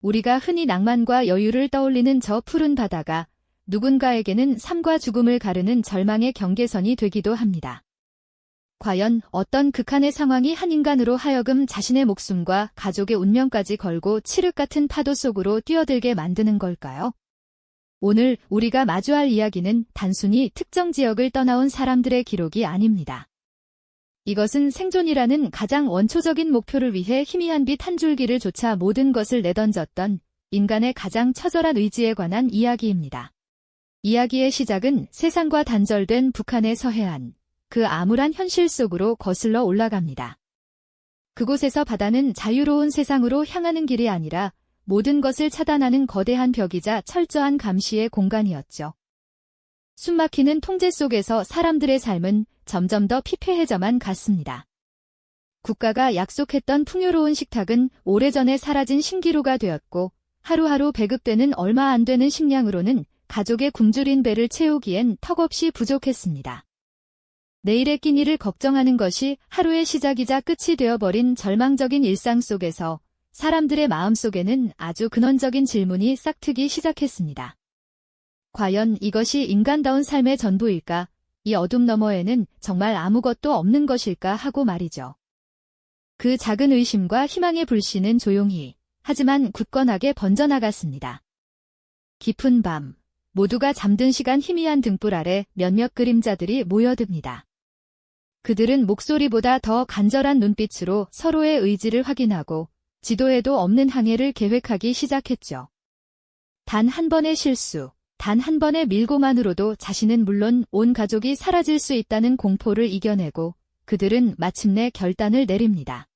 우리가 흔히 낭만과 여유를 떠올리는 저 푸른 바다가 누군가에게는 삶과 죽음을 가르는 절망의 경계선이 되기도 합니다. 과연 어떤 극한의 상황이 한 인간으로 하여금 자신의 목숨과 가족의 운명까지 걸고 칠흑 같은 파도 속으로 뛰어들게 만드는 걸까요? 오늘 우리가 마주할 이야기는 단순히 특정 지역을 떠나온 사람들의 기록이 아닙니다. 이것은 생존이라는 가장 원초적인 목표를 위해 희미한 빛 한 줄기를 조차 모든 것을 내던졌던 인간의 가장 처절한 의지에 관한 이야기입니다. 이야기의 시작은 세상과 단절된 북한의 서해안, 그 암울한 현실 속으로 거슬러 올라갑니다. 그곳에서 바다는 자유로운 세상으로 향하는 길이 아니라 모든 것을 차단하는 거대한 벽이자 철저한 감시의 공간이었죠. 숨막히는 통제 속에서 사람들의 삶은 점점 더 피폐해져만 갔습니다. 국가가 약속했던 풍요로운 식탁은 오래전에 사라진 신기루가 되었고 하루하루 배급되는 얼마 안 되는 식량으로는 가족의 굶주린 배를 채우기엔 턱없이 부족했습니다. 내일의 끼니를 걱정하는 것이 하루의 시작이자 끝이 되어버린 절망적인 일상 속에서 사람들의 마음속에는 아주 근원적인 질문이 싹트기 시작했습니다. 과연 이것이 인간다운 삶의 전부일까? 이 어둠 너머에는 정말 아무것도 없는 것일까 하고 말이죠. 그 작은 의심과 희망의 불씨는 조용히, 하지만 굳건하게 번져나갔습니다. 깊은 밤, 모두가 잠든 시간 희미한 등불 아래 몇몇 그림자들이 모여듭니다. 그들은 목소리보다 더 간절한 눈빛으로 서로의 의지를 확인하고 지도에도 없는 항해를 계획하기 시작했죠. 단 한 번의 실수, 단 한 번의 밀고만으로도 자신은 물론 온 가족이 사라질 수 있다는 공포를 이겨내고 그들은 마침내 결단을 내립니다.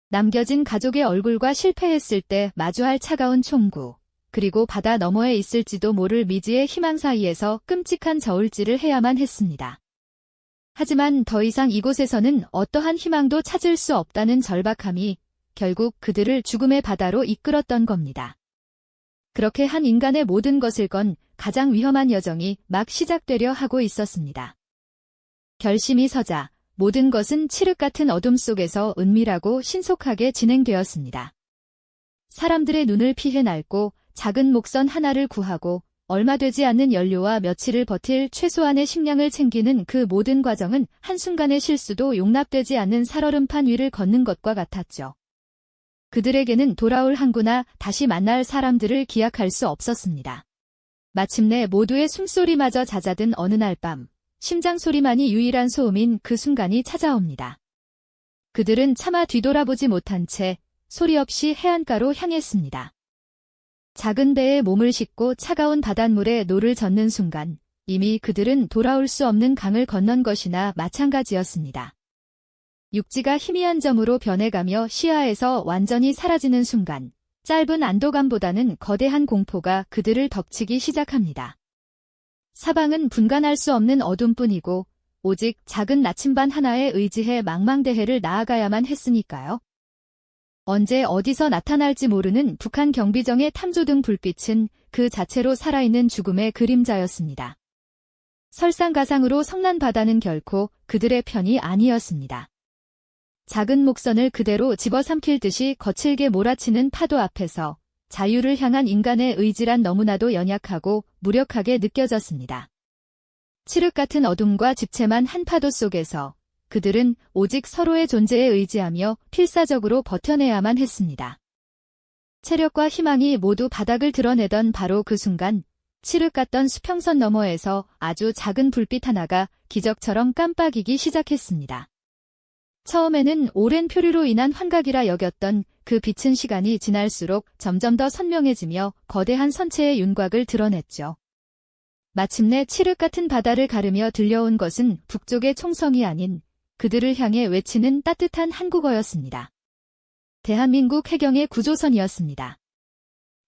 남겨진 가족의 얼굴과 실패했을 때 마주할 차가운 총구, 그리고 바다 너머에 있을지도 모를 미지의 희망 사이에서 끔찍한 저울질을 해야만 했습니다. 하지만 더 이상 이곳에서는 어떠한 희망도 찾을 수 없다는 절박함이 결국 그들을 죽음의 바다로 이끌었던 겁니다. 그렇게 한 인간의 모든 것을 건 가장 위험한 여정이 막 시작되려 하고 있었습니다. 결심이 서자 모든 것은 칠흑 같은 어둠 속에서 은밀하고 신속하게 진행되었습니다. 사람들의 눈을 피해 낡고 작은 목선 하나를 구하고 얼마 되지 않는 연료와 며칠을 버틸 최소한의 식량을 챙기는 그 모든 과정은 한순간의 실수도 용납되지 않는 살얼음판 위를 걷는 것과 같았죠. 그들에게는 돌아올 항구나 다시 만날 사람들을 기약할 수 없었습니다. 마침내 모두의 숨소리마저 잦아든 어느 날 밤, 심장 소리만이 유일한 소음인 그 순간이 찾아옵니다. 그들은 차마 뒤돌아보지 못한 채 소리 없이 해안가로 향했습니다. 작은 배에 몸을 싣고 차가운 바닷물에 노를 젓는 순간 이미 그들은 돌아올 수 없는 강을 건넌 것이나 마찬가지였습니다. 육지가 희미한 점으로 변해가며 시야에서 완전히 사라지는 순간 짧은 안도감보다는 거대한 공포가 그들을 덮치기 시작합니다. 사방은 분간할 수 없는 어둠뿐이고 오직 작은 나침반 하나에 의지해 망망대해를 나아가야만 했으니까요. 언제 어디서 나타날지 모르는 북한 경비정의 탐조등 불빛은 그 자체로 살아있는 죽음의 그림자였습니다. 설상가상으로 성난 바다는 결코 그들의 편이 아니었습니다. 작은 목선을 그대로 집어삼킬 듯이 거칠게 몰아치는 파도 앞에서 자유를 향한 인간의 의지란 너무나도 연약하고 무력하게 느껴졌습니다. 칠흑 같은 어둠과 집채만 한 파도 속에서 그들은 오직 서로의 존재에 의지하며 필사적으로 버텨내야만 했습니다. 체력과 희망이 모두 바닥을 드러내던 바로 그 순간 칠흑 같던 수평선 너머에서 아주 작은 불빛 하나가 기적처럼 깜빡이기 시작했습니다. 처음에는 오랜 표류로 인한 환각이라 여겼던 그 빛은 시간이 지날수록 점점 더 선명해지며 거대한 선체의 윤곽을 드러냈죠. 마침내 칠흑 같은 바다를 가르며 들려온 것은 북쪽의 총성이 아닌 그들을 향해 외치는 따뜻한 한국어였습니다. 대한민국 해경의 구조선이었습니다.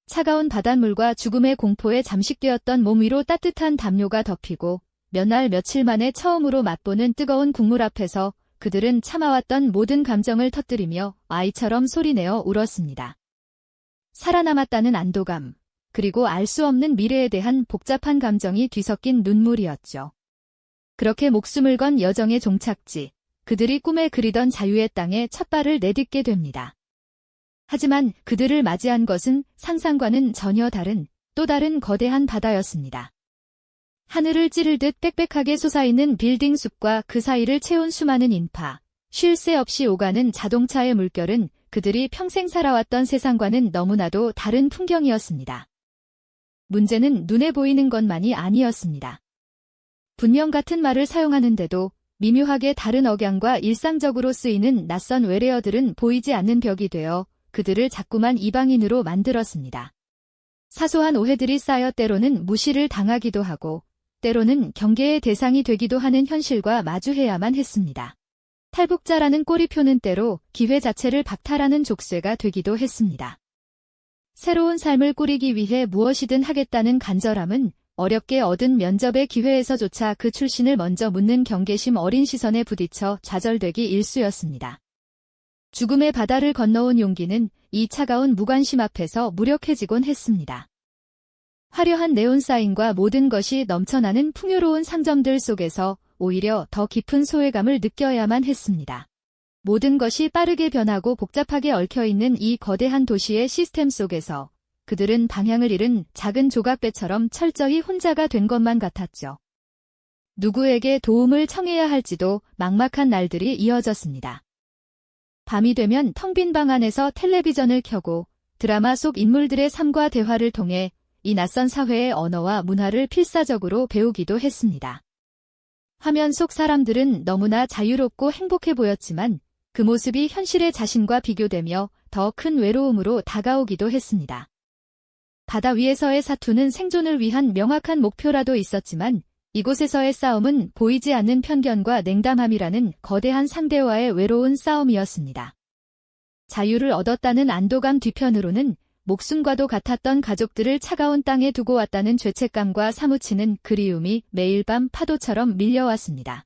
차가운 바닷물과 죽음의 공포에 잠식되었던 몸 위로 따뜻한 담요가 덮이고 몇 날 며칠 만에 처음으로 맛보는 뜨거운 국물 앞에서 그들은 참아왔던 모든 감정을 터뜨리며 아이처럼 소리내어 울었습니다. 살아남았다는 안도감, 그리고 알 수 없는 미래에 대한 복잡한 감정이 뒤섞인 눈물이었죠. 그렇게 목숨을 건 여정의 종착지, 그들이 꿈에 그리던 자유의 땅에 첫 발을 내딛게 됩니다. 하지만 그들을 맞이한 것은 상상과는 전혀 다른 또 다른 거대한 바다였습니다. 하늘을 찌를 듯 빽빽하게 솟아있는 빌딩 숲과 그 사이를 채운 수많은 인파, 쉴 새 없이 오가는 자동차의 물결은 그들이 평생 살아왔던 세상과는 너무나도 다른 풍경이었습니다. 문제는 눈에 보이는 것만이 아니었습니다. 분명 같은 말을 사용하는데도 미묘하게 다른 억양과 일상적으로 쓰이는 낯선 외래어들은 보이지 않는 벽이 되어 그들을 자꾸만 이방인으로 만들었습니다. 사소한 오해들이 쌓여 때로는 무시를 당하기도 하고 때로는 경계의 대상이 되기도 하는 현실과 마주해야만 했습니다. 탈북자라는 꼬리표는 때로 기회 자체를 박탈하는 족쇄가 되기도 했습니다. 새로운 삶을 꾸리기 위해 무엇이든 하겠다는 간절함은 어렵게 얻은 면접의 기회에서조차 그 출신을 먼저 묻는 경계심 어린 시선에 부딪혀 좌절되기 일쑤였습니다. 죽음의 바다를 건너온 용기는 이 차가운 무관심 앞에서 무력해지곤 했습니다. 화려한 네온사인과 모든 것이 넘쳐나는 풍요로운 상점들 속에서 오히려 더 깊은 소외감을 느껴야만 했습니다. 모든 것이 빠르게 변하고 복잡하게 얽혀있는 이 거대한 도시의 시스템 속에서 그들은 방향을 잃은 작은 조각배처럼 철저히 혼자가 된 것만 같았죠. 누구에게 도움을 청해야 할지도 막막한 날들이 이어졌습니다. 밤이 되면 텅 빈 방 안에서 텔레비전을 켜고 드라마 속 인물들의 삶과 대화를 통해 이 낯선 사회의 언어와 문화를 필사적으로 배우기도 했습니다. 화면 속 사람들은 너무나 자유롭고 행복해 보였지만 그 모습이 현실의 자신과 비교되며 더 큰 외로움으로 다가오기도 했습니다. 바다 위에서의 사투는 생존을 위한 명확한 목표라도 있었지만 이곳에서의 싸움은 보이지 않는 편견과 냉담함이라는 거대한 상대와의 외로운 싸움이었습니다. 자유를 얻었다는 안도감 뒤편으로는 목숨과도 같았던 가족들을 차가운 땅에 두고 왔다는 죄책감과 사무치는 그리움이 매일 밤 파도처럼 밀려왔습니다.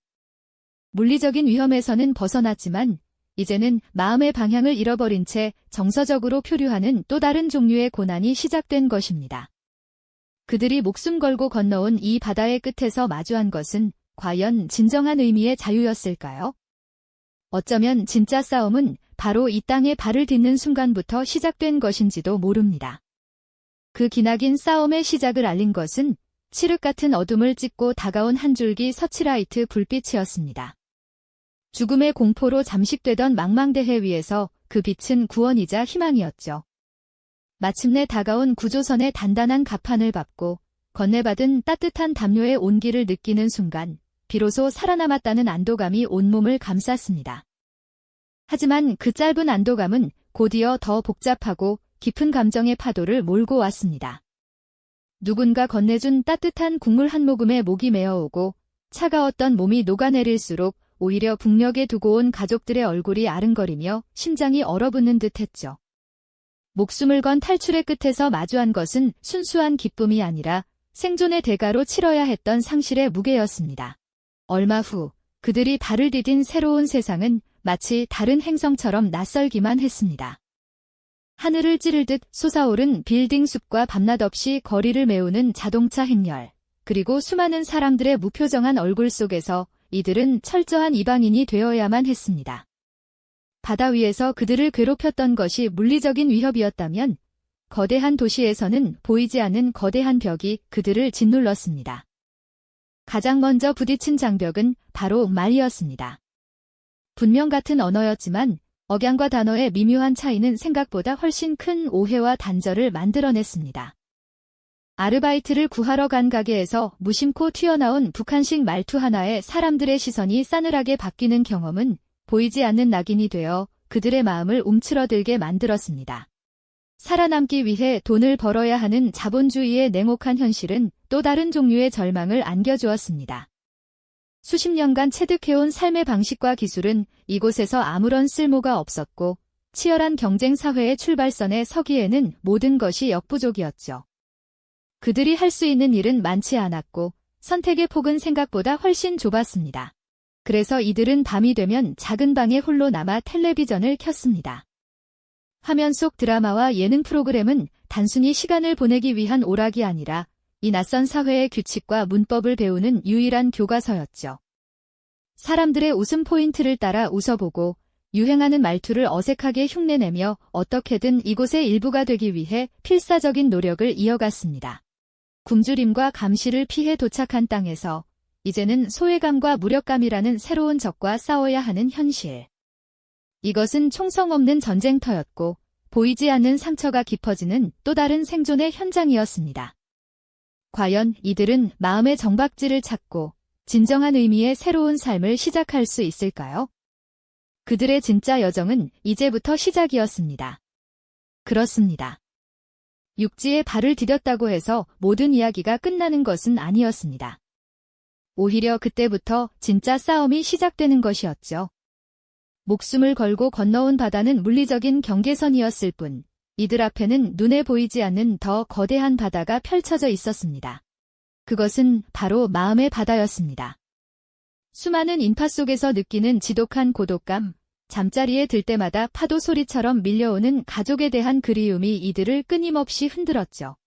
물리적인 위험에서는 벗어났지만 이제는 마음의 방향을 잃어버린 채 정서적으로 표류하는 또 다른 종류의 고난이 시작된 것입니다. 그들이 목숨 걸고 건너온 이 바다의 끝에서 마주한 것은 과연 진정한 의미의 자유였을까요? 어쩌면 진짜 싸움은 바로 이 땅에 발을 딛는 순간부터 시작된 것인지도 모릅니다. 그 기나긴 싸움의 시작을 알린 것은 칠흑 같은 어둠을 찢고 다가온 한 줄기 서치라이트 불빛이었습니다. 죽음의 공포로 잠식되던 망망대해 위에서 그 빛은 구원이자 희망이었죠. 마침내 다가온 구조선의 단단한 갑판을 밟고 건네받은 따뜻한 담요의 온기를 느끼는 순간 비로소 살아남았다는 안도감이 온몸을 감쌌습니다. 하지만 그 짧은 안도감은 곧이어 더 복잡하고 깊은 감정의 파도를 몰고 왔습니다. 누군가 건네준 따뜻한 국물 한 모금에 목이 메어오고 차가웠던 몸이 녹아내릴수록 오히려 북녘에 두고 온 가족들의 얼굴이 아른거리며 심장이 얼어붙는 듯했죠. 목숨을 건 탈출의 끝에서 마주한 것은 순수한 기쁨이 아니라 생존의 대가로 치러야 했던 상실의 무게였습니다. 얼마 후 그들이 발을 디딘 새로운 세상은 마치 다른 행성처럼 낯설기만 했습니다. 하늘을 찌를 듯 솟아오른 빌딩 숲과 밤낮 없이 거리를 메우는 자동차 행렬, 그리고 수많은 사람들의 무표정한 얼굴 속에서 이들은 철저한 이방인이 되어야만 했습니다. 바다 위에서 그들을 괴롭혔던 것이 물리적인 위협이었다면 거대한 도시에서는 보이지 않는 거대한 벽이 그들을 짓눌렀습니다. 가장 먼저 부딪힌 장벽은 바로 말이었습니다. 분명 같은 언어였지만 억양과 단어의 미묘한 차이는 생각보다 훨씬 큰 오해와 단절을 만들어냈습니다. 아르바이트를 구하러 간 가게에서 무심코 튀어나온 북한식 말투 하나에 사람들의 시선이 싸늘하게 바뀌는 경험은 보이지 않는 낙인이 되어 그들의 마음을 움츠러들게 만들었습니다. 살아남기 위해 돈을 벌어야 하는 자본주의의 냉혹한 현실은 또 다른 종류의 절망을 안겨주었습니다. 수십 년간 체득해온 삶의 방식과 기술은 이곳에서 아무런 쓸모가 없었고 치열한 경쟁 사회의 출발선에 서기에는 모든 것이 역부족이었죠. 그들이 할 수 있는 일은 많지 않았고 선택의 폭은 생각보다 훨씬 좁았습니다. 그래서 이들은 밤이 되면 작은 방에 홀로 남아 텔레비전을 켰습니다. 화면 속 드라마와 예능 프로그램은 단순히 시간을 보내기 위한 오락이 아니라 이 낯선 사회의 규칙과 문법을 배우는 유일한 교과서였죠. 사람들의 웃음 포인트를 따라 웃어보고 유행하는 말투를 어색하게 흉내내며 어떻게든 이곳의 일부가 되기 위해 필사적인 노력을 이어갔습니다. 굶주림과 감시를 피해 도착한 땅에서 이제는 소외감과 무력감이라는 새로운 적과 싸워야 하는 현실. 이것은 총성 없는 전쟁터였고 보이지 않는 상처가 깊어지는 또 다른 생존의 현장이었습니다. 과연 이들은 마음의 정박지를 찾고 진정한 의미의 새로운 삶을 시작할 수 있을까요? 그들의 진짜 여정은 이제부터 시작이었습니다. 그렇습니다. 육지에 발을 디뎠다고 해서 모든 이야기가 끝나는 것은 아니었습니다. 오히려 그때부터 진짜 싸움이 시작되는 것이었죠. 목숨을 걸고 건너온 바다는 물리적인 경계선이었을 뿐, 이들 앞에는 눈에 보이지 않는 더 거대한 바다가 펼쳐져 있었습니다. 그것은 바로 마음의 바다였습니다. 수많은 인파 속에서 느끼는 지독한 고독감, 잠자리에 들 때마다 파도 소리처럼 밀려오는 가족에 대한 그리움이 이들을 끊임없이 흔들었죠.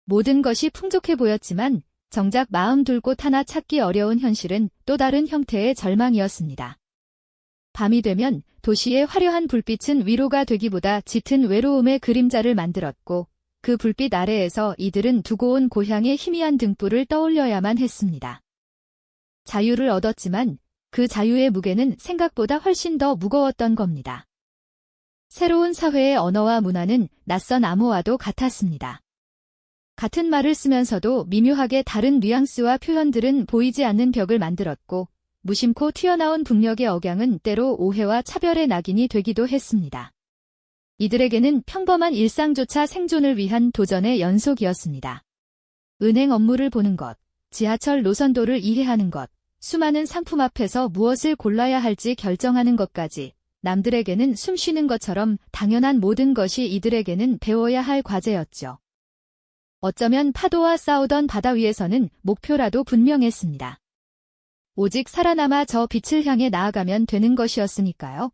모든 것이 풍족해 보였지만 정작 마음 둘 곳 하나 찾기 어려운 현실은 또 다른 형태의 절망이었습니다. 밤이 되면 도시의 화려한 불빛은 위로가 되기보다 짙은 외로움의 그림자를 만들었고 그 불빛 아래에서 이들은 두고 온 고향의 희미한 등불을 떠올려야만 했습니다. 자유를 얻었지만 그 자유의 무게는 생각보다 훨씬 더 무거웠던 겁니다. 새로운 사회의 언어와 문화는 낯선 암호와도 같았습니다. 같은 말을 쓰면서도 미묘하게 다른 뉘앙스와 표현들은 보이지 않는 벽을 만들었고 무심코 튀어나온 북녘의 억양은 때로 오해와 차별의 낙인이 되기도 했습니다. 이들에게는 평범한 일상조차 생존을 위한 도전의 연속이었습니다. 은행 업무를 보는 것, 지하철 노선도를 이해하는 것, 수많은 상품 앞에서 무엇을 골라야 할지 결정하는 것까지 남들에게는 숨 쉬는 것처럼 당연한 모든 것이 이들에게는 배워야 할 과제였죠. 어쩌면 파도와 싸우던 바다 위에서는 목표라도 분명했습니다. 오직 살아남아 저 빛을 향해 나아가면 되는 것이었으니까요.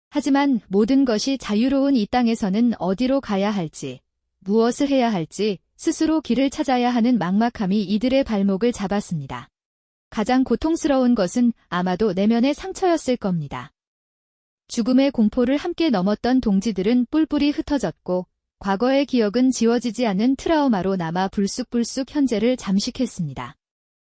하지만 모든 것이 자유로운 이 땅에서는 어디로 가야 할지, 무엇을 해야 할지 스스로 길을 찾아야 하는 막막함이 이들의 발목을 잡았습니다. 가장 고통스러운 것은 아마도 내면의 상처였을 겁니다. 죽음의 공포를 함께 넘었던 동지들은 뿔뿔이 흩어졌고 과거의 기억은 지워지지 않는 트라우마로 남아 불쑥불쑥 현재를 잠식했습니다.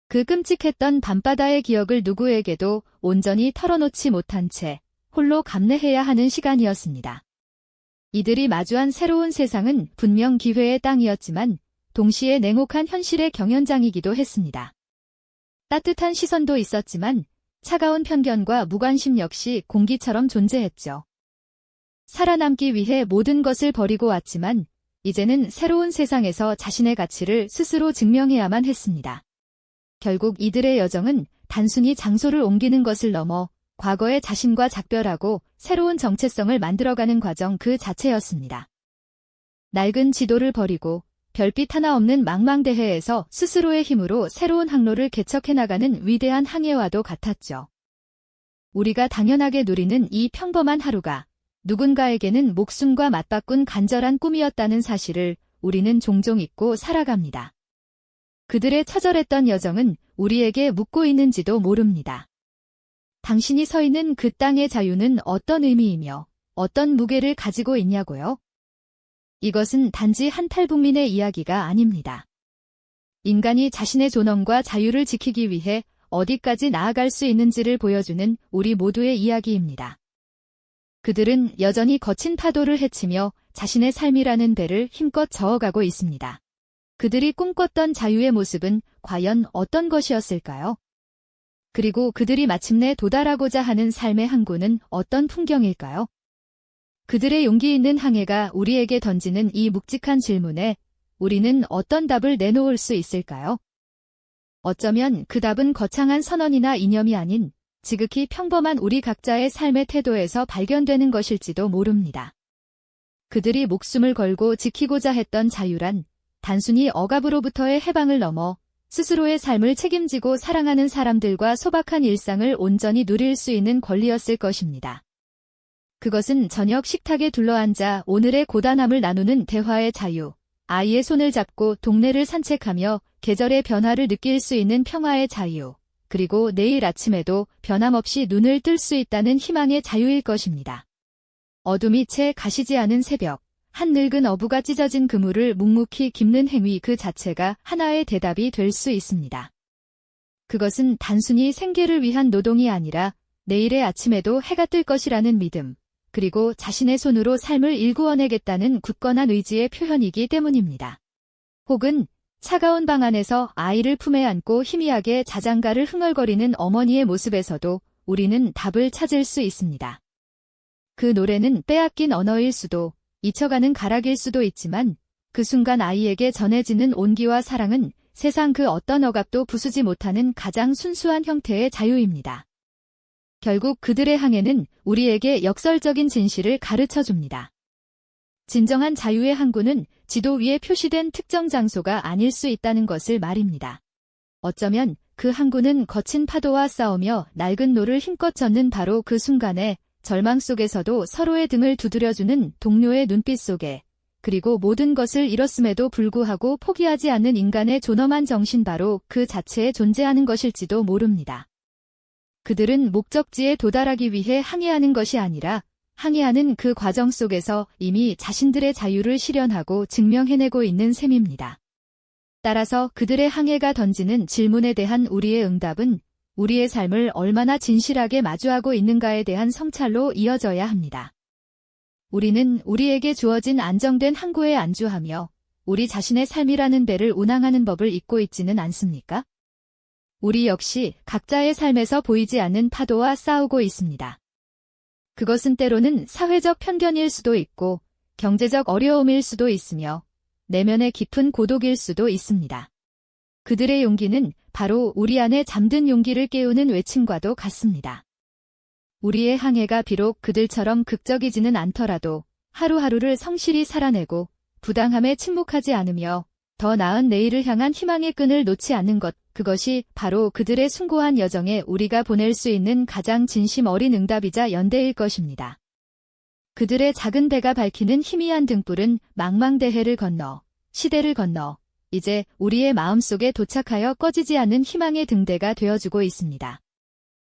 그 끔찍했던 밤바다의 기억을 누구에게도 온전히 털어놓지 못한 채 홀로 감내해야 하는 시간이었습니다. 이들이 마주한 새로운 세상은 분명 기회의 땅이었지만 동시에 냉혹한 현실의 경연장이기도 했습니다. 따뜻한 시선도 있었지만 차가운 편견과 무관심 역시 공기처럼 존재했죠. 살아남기 위해 모든 것을 버리고 왔지만 이제는 새로운 세상에서 자신의 가치를 스스로 증명해야만 했습니다. 결국 이들의 여정은 단순히 장소를 옮기는 것을 넘어 과거의 자신과 작별하고 새로운 정체성을 만들어가는 과정 그 자체였습니다. 낡은 지도를 버리고 별빛 하나 없는 망망대해에서 스스로의 힘으로 새로운 항로를 개척해 나가는 위대한 항해와도 같았죠. 우리가 당연하게 누리는 이 평범한 하루가 누군가에게는 목숨과 맞바꾼 간절한 꿈이었다는 사실을 우리는 종종 잊고 살아갑니다. 그들의 처절했던 여정은 우리에게 묻고 있는지도 모릅니다. 당신이 서 있는 그 땅의 자유는 어떤 의미이며 어떤 무게를 가지고 있냐고요? 이것은 단지 한 탈북민의 이야기가 아닙니다. 인간이 자신의 존엄과 자유를 지키기 위해 어디까지 나아갈 수 있는지를 보여주는 우리 모두의 이야기입니다. 그들은 여전히 거친 파도를 헤치며 자신의 삶이라는 배를 힘껏 저어가고 있습니다. 그들이 꿈꿨던 자유의 모습은 과연 어떤 것이었을까요? 그리고 그들이 마침내 도달하고자 하는 삶의 항구는 어떤 풍경일까요? 그들의 용기 있는 항해가 우리에게 던지는 이 묵직한 질문에 우리는 어떤 답을 내놓을 수 있을까요? 어쩌면 그 답은 거창한 선언이나 이념이 아닌 지극히 평범한 우리 각자의 삶의 태도에서 발견되는 것일지도 모릅니다. 그들이 목숨을 걸고 지키고자 했던 자유란 단순히 억압으로부터의 해방을 넘어 스스로의 삶을 책임지고 사랑하는 사람들과 소박한 일상을 온전히 누릴 수 있는 권리였을 것입니다. 그것은 저녁 식탁에 둘러앉아 오늘의 고단함을 나누는 대화의 자유, 아이의 손을 잡고 동네를 산책하며 계절의 변화를 느낄 수 있는 평화의 자유, 그리고 내일 아침에도 변함없이 눈을 뜰 수 있다는 희망의 자유일 것입니다. 어둠이 채 가시지 않은 새벽, 한 늙은 어부가 찢어진 그물을 묵묵히 깁는 행위 그 자체가 하나의 대답이 될 수 있습니다. 그것은 단순히 생계를 위한 노동이 아니라 내일의 아침에도 해가 뜰 것이라는 믿음, 그리고 자신의 손으로 삶을 일구어내겠다는 굳건한 의지의 표현이기 때문입니다. 혹은 차가운 방 안에서 아이를 품에 안고 희미하게 자장가를 흥얼거리는 어머니의 모습에서도 우리는 답을 찾을 수 있습니다. 그 노래는 빼앗긴 언어일 수도, 잊혀가는 가락일 수도 있지만 그 순간 아이에게 전해지는 온기와 사랑은 세상 그 어떤 억압도 부수지 못하는 가장 순수한 형태의 자유입니다. 결국 그들의 항해는 우리에게 역설적인 진실을 가르쳐줍니다. 진정한 자유의 항구는 지도 위에 표시된 특정 장소가 아닐 수 있다는 것을 말입니다. 어쩌면 그 항구는 거친 파도와 싸우며 낡은 노를 힘껏 젓는 바로 그 순간에 절망 속에서도 서로의 등을 두드려주는 동료의 눈빛 속에, 그리고 모든 것을 잃었음에도 불구하고 포기하지 않는 인간의 존엄한 정신 바로 그 자체에 존재하는 것일지도 모릅니다. 그들은 목적지에 도달하기 위해 항해하는 것이 아니라 항해하는 그 과정 속에서 이미 자신들의 자유를 실현하고 증명해내고 있는 셈입니다. 따라서 그들의 항해가 던지는 질문에 대한 우리의 응답은 우리의 삶을 얼마나 진실하게 마주하고 있는가에 대한 성찰로 이어져야 합니다. 우리는 우리에게 주어진 안정된 항구에 안주하며 우리 자신의 삶이라는 배를 운항하는 법을 잊고 있지는 않습니까? 우리 역시 각자의 삶에서 보이지 않는 파도와 싸우고 있습니다. 그것은 때로는 사회적 편견일 수도 있고 경제적 어려움일 수도 있으며 내면의 깊은 고독일 수도 있습니다. 그들의 용기는 바로 우리 안에 잠든 용기를 깨우는 외침과도 같습니다. 우리의 항해가 비록 그들처럼 극적이지는 않더라도 하루하루를 성실히 살아내고 부당함에 침묵하지 않으며 더 나은 내일을 향한 희망의 끈을 놓지 않는 것, 그것이 바로 그들의 숭고한 여정에 우리가 보낼 수 있는 가장 진심 어린 응답이자 연대일 것입니다. 그들의 작은 배가 밝히는 희미한 등불은 망망대해를 건너, 시대를 건너, 이제 우리의 마음속에 도착하여 꺼지지 않는 희망의 등대가 되어주고 있습니다.